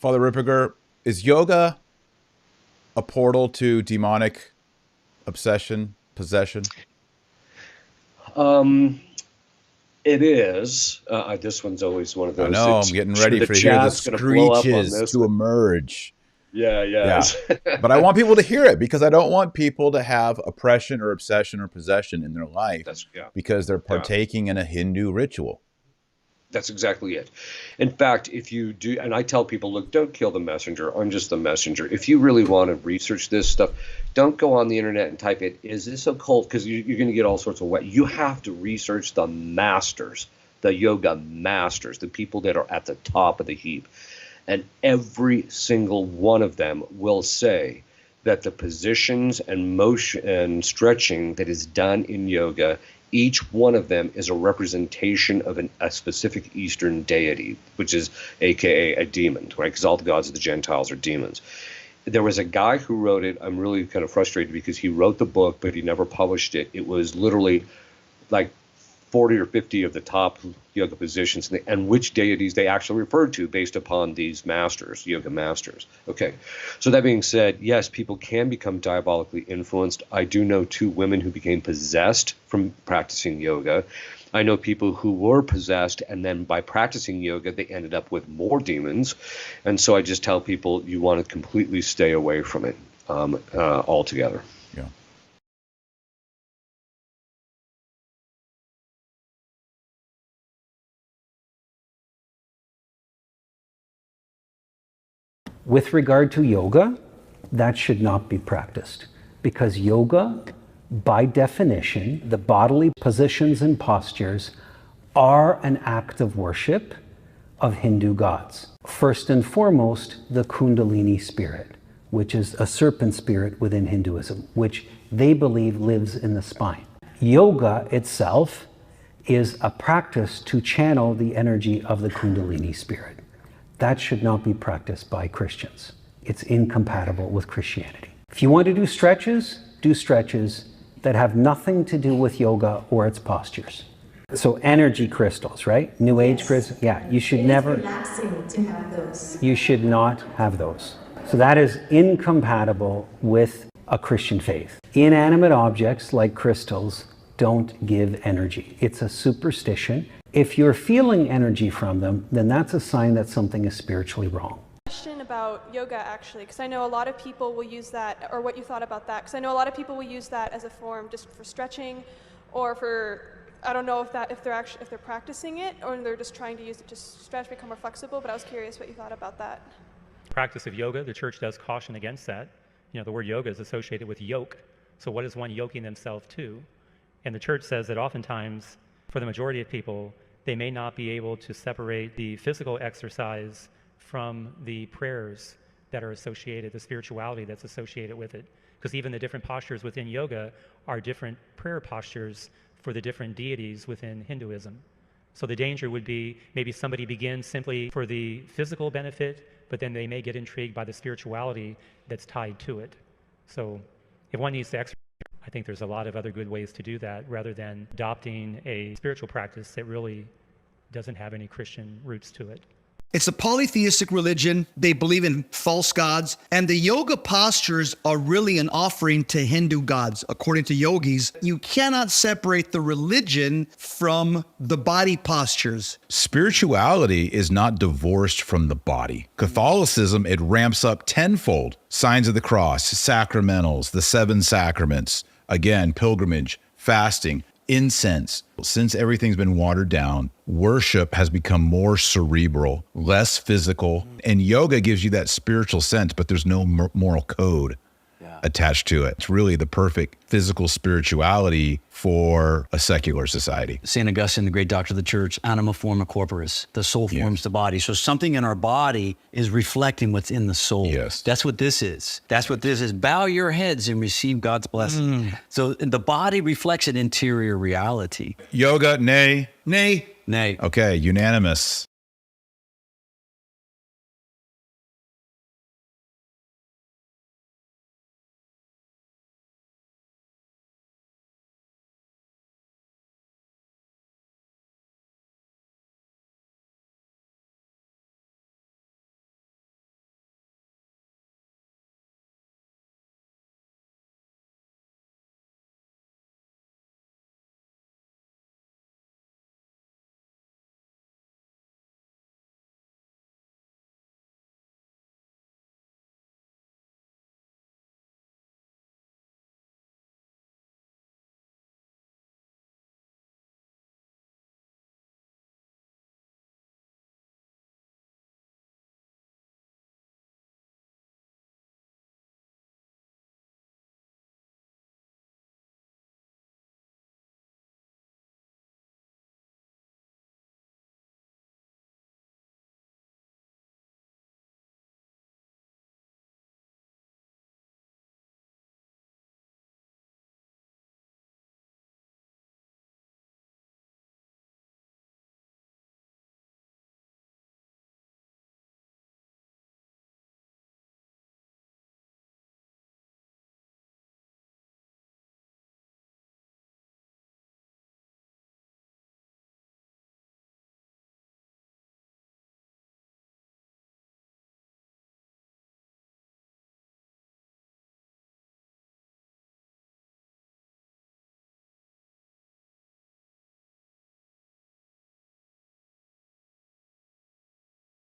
Father Ripperger, is yoga a portal to demonic obsession, possession? It is. This one's always one of I those. know, I'm getting ready The to hear the chat's going to blow up on screeches this to one. emerge. Yeah. Yeah. But I want people to hear it because I don't want people to have oppression or obsession or possession in their life because they're partaking in a Hindu ritual. That's exactly it. In fact, if you do, and I tell people, look, don't kill the messenger. I'm just the messenger. If you really want to research this stuff, don't go on the internet and type it, is this occult? Because you're going to get all sorts of what. You have to research the masters, the yoga masters, the people that are at the top of the heap. And every single one of them will say that the positions and motion and stretching that is done in yoga, each one of them is a representation of a specific Eastern deity, which is AKA a demon, right? Because all the gods of the Gentiles are demons. There was a guy who wrote it. I'm really kind of frustrated because he wrote the book, but he never published it. It was literally like 40 or 50 of the top yoga positions and which deities they actually referred to based upon these masters, yoga masters. Okay, so that being said, yes, people can become diabolically influenced. I do know 2 women who became possessed from practicing yoga. I know people who were possessed, and then by practicing yoga, they ended up with more demons. And so I just tell people you want to completely stay away from it altogether. Yeah. With regard to yoga, that should not be practiced because yoga, by definition, the bodily positions and postures are an act of worship of Hindu gods. First and foremost, the Kundalini spirit, which is a serpent spirit within Hinduism, which they believe lives in the spine. Yoga itself is a practice to channel the energy of the Kundalini spirit. That should not be practiced by Christians. It's incompatible with Christianity. If you want to do stretches that have nothing to do with yoga or its postures. So energy crystals, right? New Age crystals. Yeah, you should never. It's relaxing to have those. You should not have those. So that is incompatible with a Christian faith. Inanimate objects like crystals don't give energy. It's a superstition. If you're feeling energy from them, then that's a sign that something is spiritually wrong. Question about yoga, actually, because I know a lot of people will use that, or what you thought about that, because I know a lot of people will use that as a form just for stretching, or for, I don't know if they're practicing it, or they're just trying to use it to stretch, become more flexible, but I was curious what you thought about that. Practice of yoga, the church does caution against that. You know, the word yoga is associated with yoke, so what is one yoking themselves to? And the church says that oftentimes, for the majority of people, they may not be able to separate the physical exercise from the prayers that are associated, the spirituality that's associated with it. Because even the different postures within yoga are different prayer postures for the different deities within Hinduism. So the danger would be maybe somebody begins simply for the physical benefit, but then they may get intrigued by the spirituality that's tied to it. So if one needs to exercise, I think there's a lot of other good ways to do that rather than adopting a spiritual practice that really doesn't have any Christian roots to it. It's a polytheistic religion. They believe in false gods. And the yoga postures are really an offering to Hindu gods. According to yogis, you cannot separate the religion from the body postures. Spirituality is not divorced from the body. Catholicism, it ramps up tenfold. Signs of the cross, sacramentals, the 7 sacraments, again, pilgrimage, fasting, incense. Since everything's been watered down, worship has become more cerebral, less physical, and yoga gives you that spiritual sense, but there's no moral code attached to it. It's really the perfect physical spirituality for a secular society. St. Augustine, the great doctor of the church, anima forma corporis, the soul forms the body. So something in our body is reflecting what's in the soul. Yes. That's what this is. That's what this is. Bow your heads and receive God's blessing. So the body reflects an interior reality. Yoga, nay. Nay. Nay. Okay, unanimous.